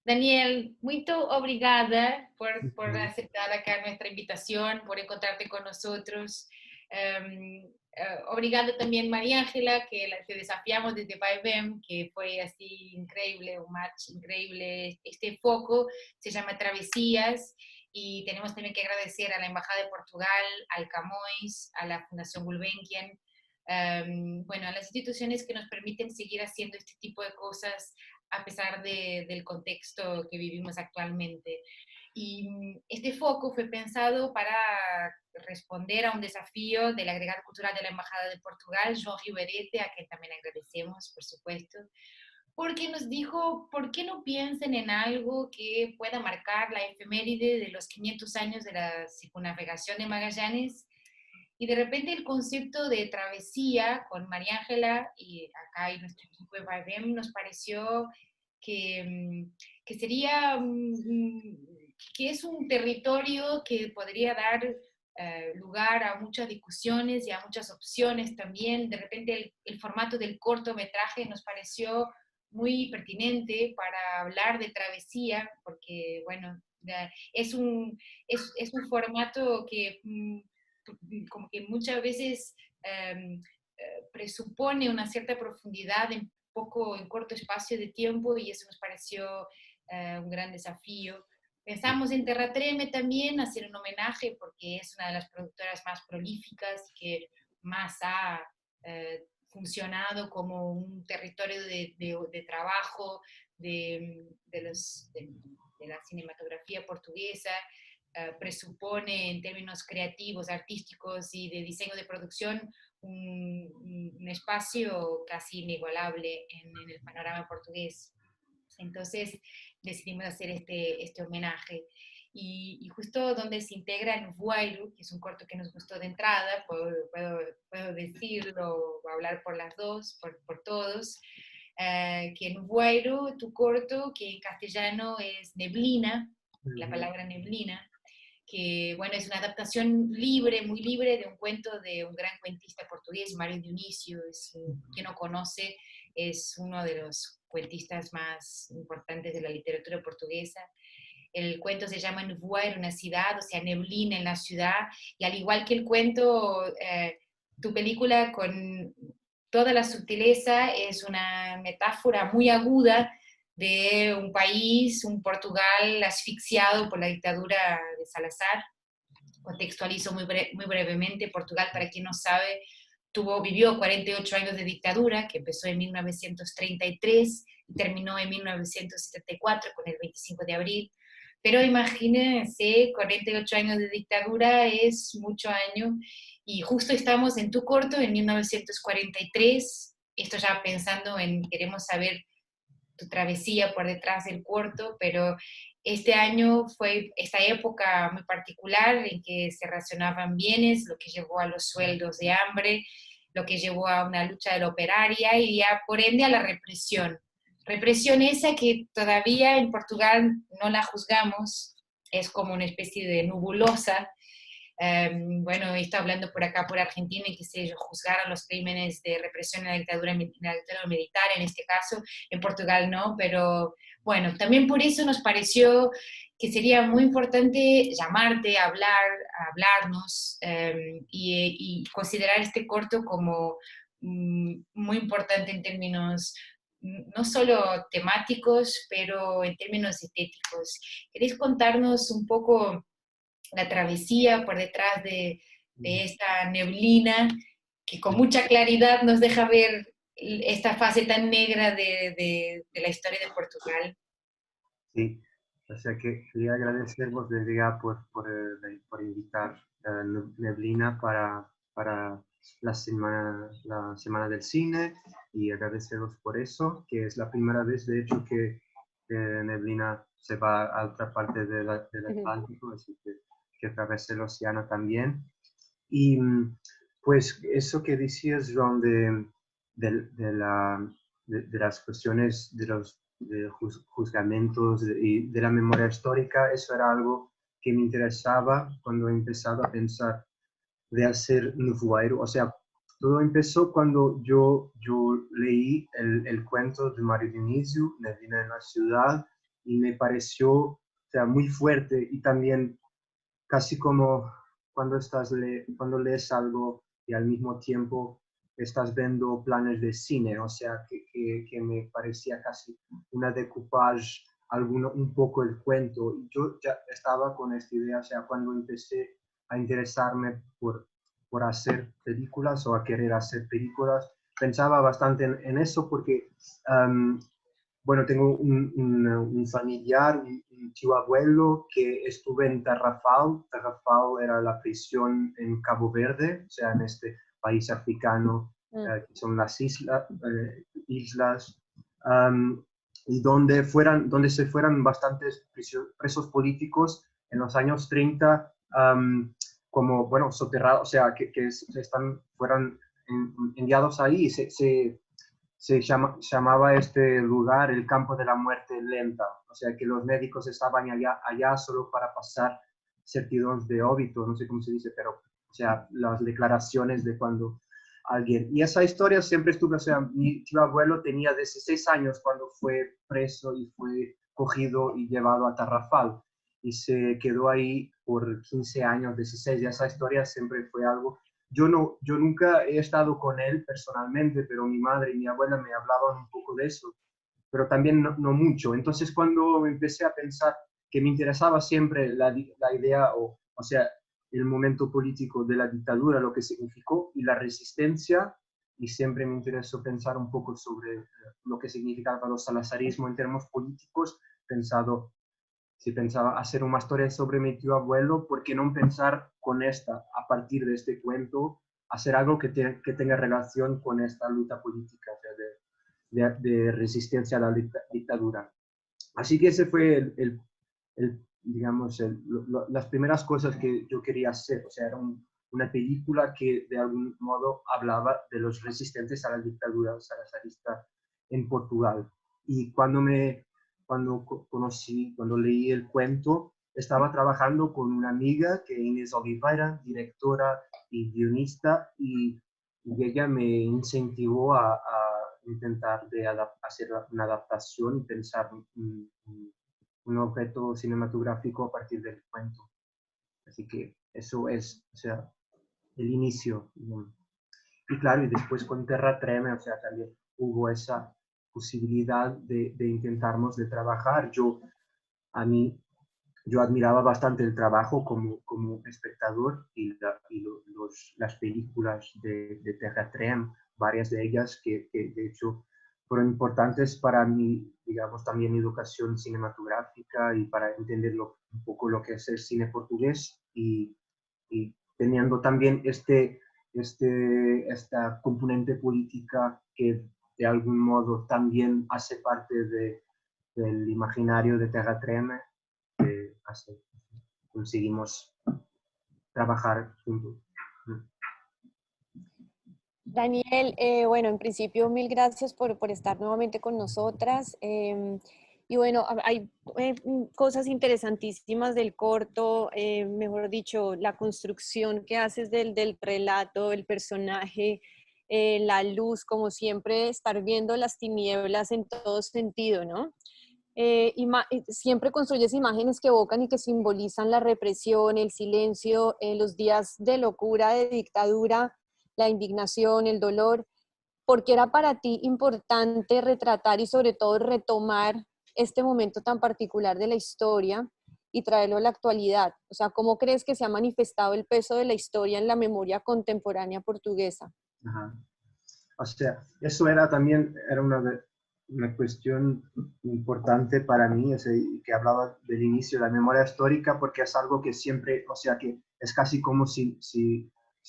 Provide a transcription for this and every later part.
Daniel, muito obrigada por aceptar acá nuestra invitación, por encontrarte con nosotros. Obrigada también María Ángela, que te desafiamos desde Vaivem, que fue así increíble, un match increíble. Este foco se llama Travesías y tenemos también que agradecer a la Embajada de Portugal, al Camões, a la Fundación Gulbenkian, bueno, a las instituciones que nos permiten seguir haciendo este tipo de cosas a pesar del contexto que vivimos actualmente. Y este foco fue pensado para responder a un desafío del agregado cultural de la Embajada de Portugal, João Riverete, a quien también agradecemos, por supuesto, porque nos dijo, ¿por qué no piensan en algo que pueda marcar la efeméride de los 500 años de la circunnavegación de Magallanes? Y de repente el concepto de travesía con María Ángela y acá y nuestro equipo de Vaivem nos pareció que, que sería, que es un territorio que podría dar lugar a muchas discusiones y a muchas opciones también. De repente el formato del cortometraje nos pareció muy pertinente para hablar de travesía, porque, bueno, es un formato que como que muchas veces presupone una cierta profundidad en corto espacio de tiempo y eso nos pareció un gran desafío. Pensamos en Terratreme también, hacer un homenaje porque es una de las productoras más prolíficas que más ha funcionado como un territorio de trabajo de la cinematografía portuguesa. Presupone en términos creativos, artísticos y de diseño de producción un espacio casi inigualable en el panorama portugués. Entonces decidimos hacer este homenaje. Y justo donde se integra en Vuelo, que es un corto que nos gustó de entrada, puedo decirlo o hablar por las dos, por todos, que en Vuelo, tu corto, que en castellano es neblina, la palabra neblina, que bueno, es una adaptación libre, muy libre de un cuento de un gran cuentista portugués, Mário Dionísio. Quien no conoce, es uno de los cuentistas más importantes de la literatura portuguesa. El cuento se llama Nevoeiro, una ciudad, o sea, neblina en la ciudad, y al igual que el cuento, tu película con toda la sutileza es una metáfora muy aguda de un país, un Portugal asfixiado por la dictadura de Salazar. Contextualizo muy brevemente. Portugal, para quien no sabe, vivió 48 años de dictadura, que empezó en 1933 y terminó en 1974 con el 25 de abril. Pero imagínense, 48 años de dictadura es mucho año, y justo estamos en tu corto, en 1943, esto ya pensando en, queremos saber tu travesía por detrás del corto, pero este año fue esta época muy particular en que se racionaban bienes, lo que llevó a los sueldos de hambre, lo que llevó a una lucha de la operaria y ya por ende a la represión. Represión esa que todavía en Portugal no la juzgamos, es como una especie de nubulosa. Bueno, está hablando por acá, por Argentina, y que se juzgaran los crímenes de represión en en la dictadura militar, en este caso, en Portugal no, pero bueno, también por eso nos pareció que sería muy importante llamarte, a hablarnos y considerar este corto como muy importante en términos no solo temáticos, pero en términos estéticos. ¿Queréis contarnos un poco la travesía por detrás de esta neblina que con mucha claridad nos deja ver esta fase tan negra de la historia de Portugal? Sí, o sea que quería agradeceros desde ya por invitar a Neblina para la semana del cine y agradeceros por eso, que es la primera vez de hecho que Neblina se va a otra parte del Atlántico, así que atravesé el océano también. Y pues eso que decías, John, de, de la, de las cuestiones de los juzgamientos y de la memoria histórica, eso era algo que me interesaba cuando he empezado a pensar de hacer Nuvuairo. O sea, todo empezó cuando yo leí el cuento de Mário Dionísio, Neblina en la ciudad, y me pareció, o sea, muy fuerte, y también casi como cuando, cuando lees algo y al mismo tiempo estás viendo planes de cine, o sea, que me parecía casi una decoupage, un poco el cuento. Y yo ya estaba con esta idea, o sea, cuando empecé a interesarme por hacer películas o a querer hacer películas, pensaba bastante en eso porque um, bueno, tengo un familiar, un tío abuelo que estuvo en Tarrafal. Tarrafal era la prisión en Cabo Verde, o sea, en este país africano, que son las islas, um, y donde se fueran bastantes presos políticos en los años 30, como, bueno, soterrados, o sea, fueran enviados ahí. Llamaba este lugar el campo de la muerte lenta, o sea que los médicos estaban allá solo para pasar certidumbres de óbito, no sé cómo se dice, pero o sea, las declaraciones de cuando alguien... Y esa historia siempre estuvo, o sea, mi tío abuelo tenía 16 años cuando fue preso y fue cogido y llevado a Tarrafal, y se quedó ahí por 15 años, 16, y esa historia siempre fue algo. Yo nunca he estado con él personalmente, pero mi madre y mi abuela me hablaban un poco de eso, pero también no mucho. Entonces, cuando empecé a pensar que me interesaba siempre la idea, o sea, el momento político de la dictadura, lo que significó, y la resistencia, y siempre me interesó pensar un poco sobre lo que significaba los salazarismo en términos políticos, pensado si pensaba hacer una historia sobre mi tío abuelo, ¿por qué no pensar con esta, a partir de este cuento, hacer algo que tenga relación con esta lucha política, o sea, de resistencia a la dictadura? Así que ese fue digamos, las primeras cosas que yo quería hacer. O sea, era una película que de algún modo hablaba de los resistentes a la dictadura salazarista en Portugal. Y cuando leí el cuento, estaba trabajando con una amiga que es Inés Oliveira, directora y guionista, y ella me incentivó a intentar hacer una adaptación y pensar un objeto cinematográfico a partir del cuento. Así que eso es, o sea, el inicio. Y claro, y después con Terra Treme, o sea, también hubo esa posibilidad de intentarnos de trabajar. A mí, yo admiraba bastante el trabajo como espectador, y las películas de Terra Trem, varias de ellas que de hecho fueron importantes para mi, digamos, también educación cinematográfica y para entender un poco lo que es el cine portugués, y teniendo también esta componente política que de algún modo también hace parte del imaginario de Terra Treme, así conseguimos trabajar juntos. Daniel, bueno, en principio mil gracias por estar nuevamente con nosotras. Y bueno, hay cosas interesantísimas del corto, mejor dicho, la construcción que haces del relato, el personaje, la luz, como siempre, estar viendo las tinieblas en todo sentido, ¿no? Siempre construyes imágenes que evocan y que simbolizan la represión, el silencio, los días de locura, de dictadura, la indignación, el dolor. ¿Porque era para ti importante retratar y sobre todo retomar este momento tan particular de la historia y traerlo a la actualidad? O sea, ¿cómo crees que se ha manifestado el peso de la historia en la memoria contemporánea portuguesa? Ajá. O sea, eso era también era una cuestión importante para mí, o sea, que hablaba del inicio de la memoria histórica, porque es algo que siempre, o sea, que es casi como si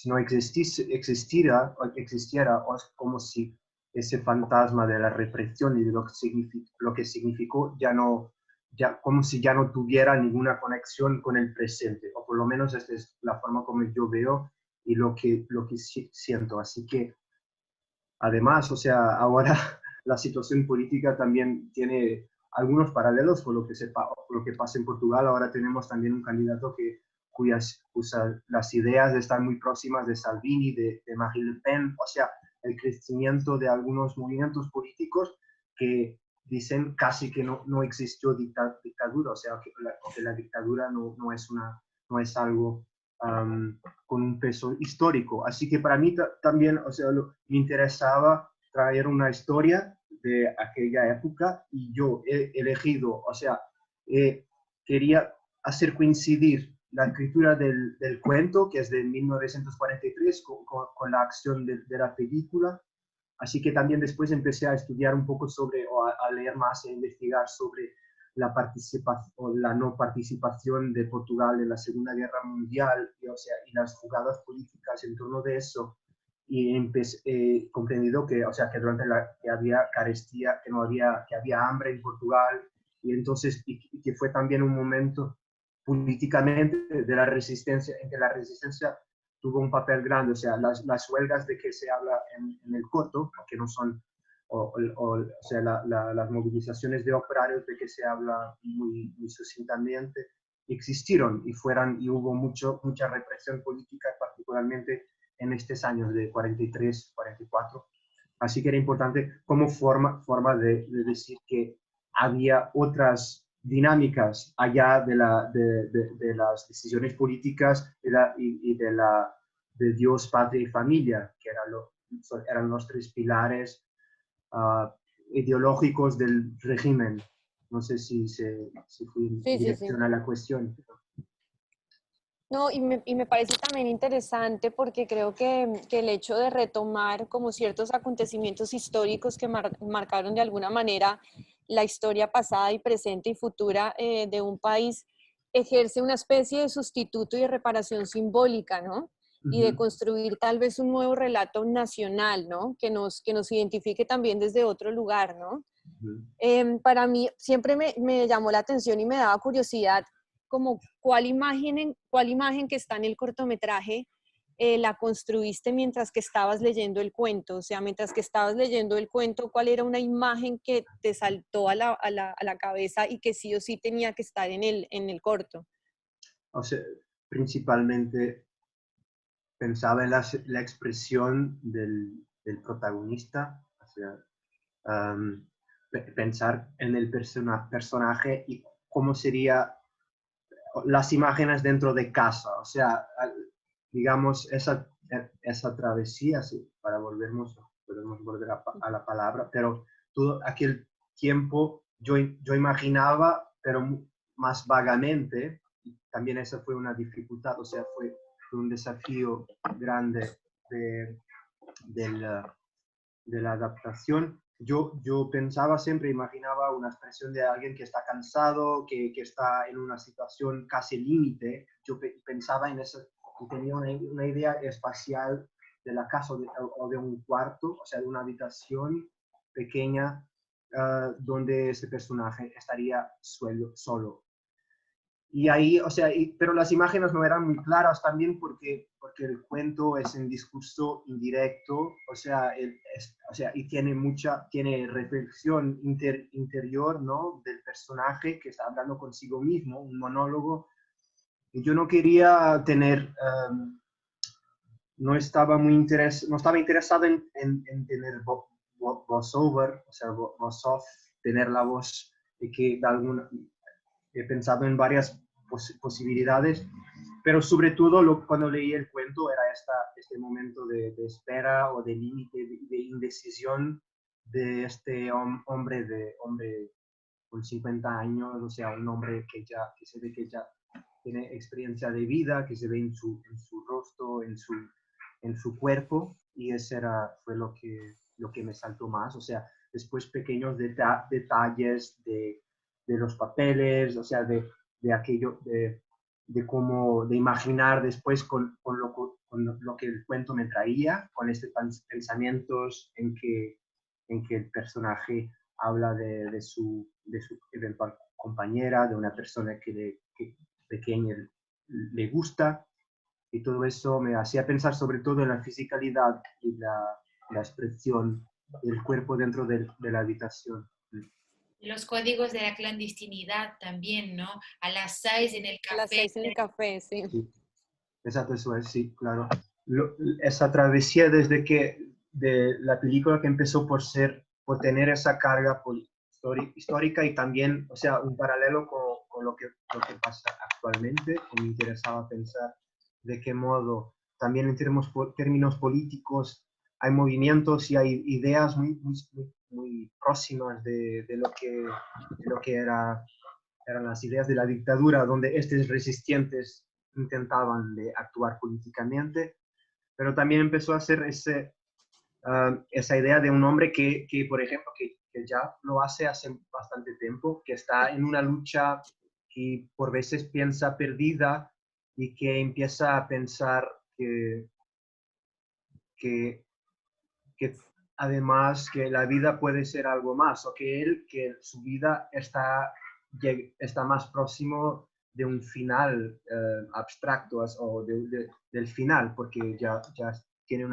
no existiera, o es como si ese fantasma de la represión y de lo que significó como si ya no tuviera ninguna conexión con el presente, o por lo menos esta es la forma como yo veo y lo que siento. Así que además, o sea, ahora la situación política también tiene algunos paralelos con lo que pasa en Portugal. Ahora tenemos también un candidato cuyas las ideas están muy próximas de Salvini, de Marine Le Pen, o sea, el crecimiento de algunos movimientos políticos que dicen casi que no existió dictadura, o sea, que la dictadura no es algo con un peso histórico. Así que para mí también, o sea, me interesaba traer una historia de aquella época y yo he elegido, o sea, quería hacer coincidir la escritura del cuento, que es de 1943, con la acción de la película. Así que también después empecé a estudiar un poco sobre, o a leer más e investigar sobre la participación o la no participación de Portugal en la Segunda Guerra Mundial, o sea, y las jugadas políticas en torno de eso. Y he comprendido que, o sea, que durante que había carestía, que había hambre en Portugal, y entonces, y que fue también un momento políticamente de la resistencia, en que la resistencia tuvo un papel grande, o sea, las huelgas de que se habla en el corto, que no son, o sea, las movilizaciones de operarios de que se habla muy sucintamente, existieron y hubo mucha represión política, particularmente en estos años de 43, 44. Así que era importante como forma de decir que había otras dinámicas allá de las decisiones políticas y de Dios, patria y familia, que eran los tres pilares ideológicos del régimen. No sé si fui en Sí, sí, sí. dirección a la cuestión. No, y me parece también interesante porque creo que el hecho de retomar como ciertos acontecimientos históricos que marcaron de alguna manera la historia pasada y presente y futura de un país ejerce una especie de sustituto y de reparación simbólica, ¿no? Y de construir tal vez un nuevo relato nacional, ¿no? Que nos identifique también desde otro lugar, ¿no? Para mí siempre me llamó la atención y me daba curiosidad como cuál imagen que está en el cortometraje la construiste mientras que estabas leyendo el cuento, o sea, mientras que estabas leyendo el cuento, cuál era una imagen que te saltó a la cabeza y que sí o sí tenía que estar en el corto. O sea, principalmente pensaba en la expresión del protagonista, o sea, pensar en el personaje y cómo sería las imágenes dentro de casa, o sea, digamos, esa travesía, sí, podemos volver a la palabra, pero todo aquel tiempo yo imaginaba, pero más vagamente, y también esa fue una dificultad, o sea, fue un desafío grande de la adaptación. Yo pensaba siempre, imaginaba una expresión de alguien que está cansado, que está en una situación casi límite. Yo pensaba en eso, y tenía una idea espacial de la casa o de un cuarto, o sea, de una habitación pequeña donde ese personaje estaría solo. Y ahí, o sea, pero las imágenes no eran muy claras también porque el cuento es en discurso indirecto, o sea, y tiene reflexión interior, ¿no? Del personaje que está hablando consigo mismo, un monólogo. Y yo no quería tener, no estaba interesado en tener voiceover, o sea, voz off, tener la voz que de alguna he pensado en varias posibilidades, pero sobre todo cuando leí el cuento era este momento de espera o de límite, de indecisión de este hombre con 50 años, o sea, un hombre que se ve que ya tiene experiencia de vida, que se ve en su rostro, en su cuerpo, y fue lo que me saltó más, o sea, después pequeños detalles de los papeles, o sea, de aquello, de imaginar después con lo que el cuento me traía, con estos pensamientos en que el personaje habla de su eventual compañera, de una persona que pequeña le gusta, y todo eso me hacía pensar sobre todo en la fisicalidad y la expresión del cuerpo dentro de la habitación. Los códigos de la clandestinidad también, ¿no? A las 6 en el A las café. 6 en el café, sí. Sí, exacto, eso es, sí, claro. Esa travesía desde de la película que empezó por tener esa carga histórica y también, o sea, un paralelo con lo que pasa actualmente. Me interesaba pensar de qué modo también en términos políticos hay movimientos y hay ideas muy próximas de lo que eran las ideas de la dictadura, donde estos resistentes intentaban de actuar políticamente, pero también empezó a hacer esa idea de un hombre que por ejemplo, que ya lo hace bastante tiempo, que está en una lucha que por veces piensa perdida y que empieza a pensar que, que además que la vida puede ser algo más, o que su vida está más próximo de un final abstracto o del final, porque ya tiene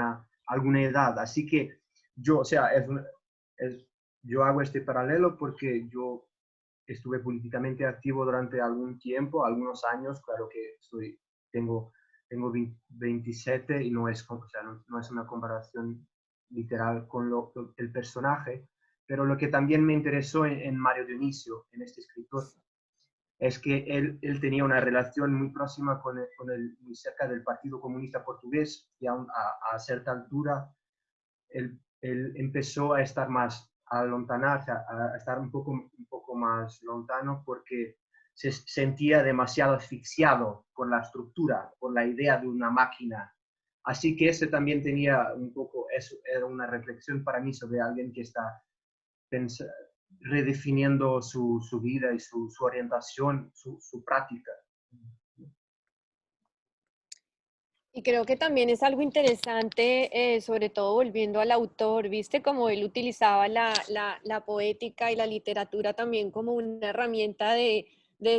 alguna edad. Así que yo, o sea, yo hago este paralelo porque yo estuve políticamente activo durante algún tiempo, algunos años, claro que tengo 27 y no es, o sea, no es una comparación literal con el personaje, pero lo que también me interesó en Mario Dionisio, en este escritor, es que él tenía una relación muy próxima muy cerca del Partido Comunista Portugués y a cierta altura él empezó a estar más, a lontanarse, a estar un poco más lontano porque se sentía demasiado asfixiado por la estructura, por la idea de una máquina. Así que ese también tenía un poco, eso era una reflexión para mí sobre alguien que está redefiniendo su vida y su orientación, su práctica. Y creo que también es algo interesante, sobre todo volviendo al autor, ¿viste? Como él utilizaba la poética y la literatura también como una herramienta de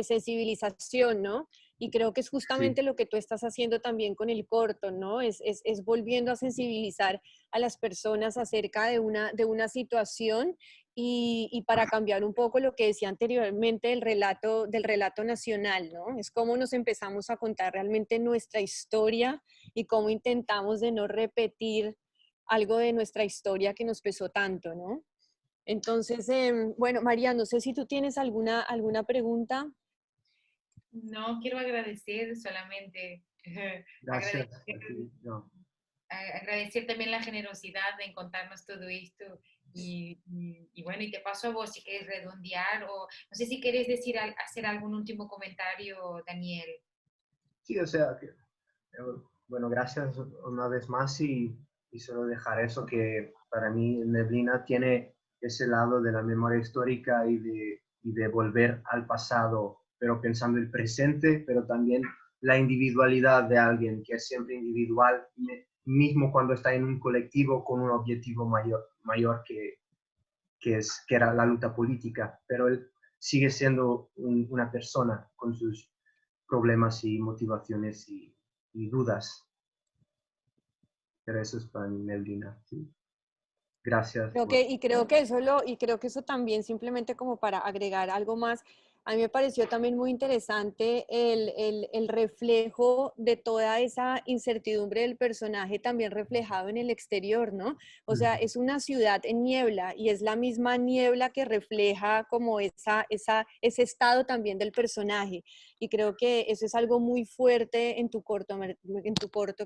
sensibilización, ¿no? Y creo que es Sí, justamente lo que tú estás haciendo también con el corto, ¿no? Es volviendo a sensibilizar a las personas acerca de una situación y para cambiar un poco lo que decía anteriormente del relato nacional, ¿no? Es cómo nos empezamos a contar realmente nuestra historia y cómo intentamos de no repetir algo de nuestra historia que nos pesó tanto, ¿no? Entonces, bueno, María, no sé si tú tienes alguna pregunta. No, quiero agradecer solamente, gracias agradecer, a ti. No. agradecer también la generosidad de contarnos todo esto. Y bueno, y te paso a vos si quieres redondear o no sé si quieres decir, hacer algún último comentario, Daniel. Sí, o sea, bueno, gracias una vez más y solo dejar eso que para mí Neblina tiene ese lado de la memoria histórica y de volver al pasado, pero pensando el presente, pero también la individualidad de alguien que es siempre individual, mismo cuando está en un colectivo con un objetivo mayor que era la lucha política, pero él sigue siendo una persona con sus problemas y motivaciones y dudas. Pero eso es para mí, Melvina. ¿Sí? Gracias por... Y creo que eso también, simplemente como para agregar algo más, a mí me pareció también muy interesante el reflejo de toda esa incertidumbre del personaje también reflejado en el exterior, ¿no? O sea, es una ciudad en niebla y es la misma niebla que refleja como ese estado también del personaje. Y creo que eso es algo muy fuerte en tu corto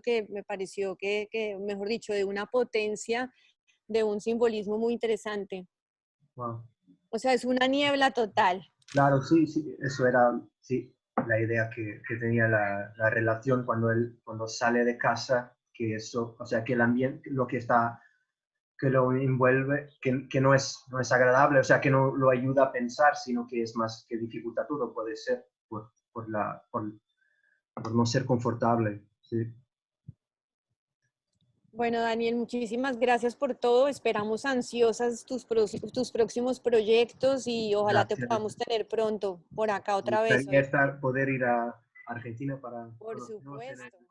que me pareció mejor dicho, de una potencia, de un simbolismo muy interesante. Wow. O sea, es una niebla total. Claro, sí, sí, eso era sí, la idea que tenía la relación cuando sale de casa, que eso, o sea, que el ambiente, lo que está, que lo envuelve, que no es agradable, o sea, que no lo ayuda a pensar, sino que es más que dificulta todo, puede ser por no ser confortable. Sí. Bueno, Daniel, muchísimas gracias por todo. Esperamos ansiosas tus próximos proyectos y ojalá te Gracias. podamos tener pronto por acá Me otra vez. gustaría poder ir a Argentina para Por conocernos en el supuesto.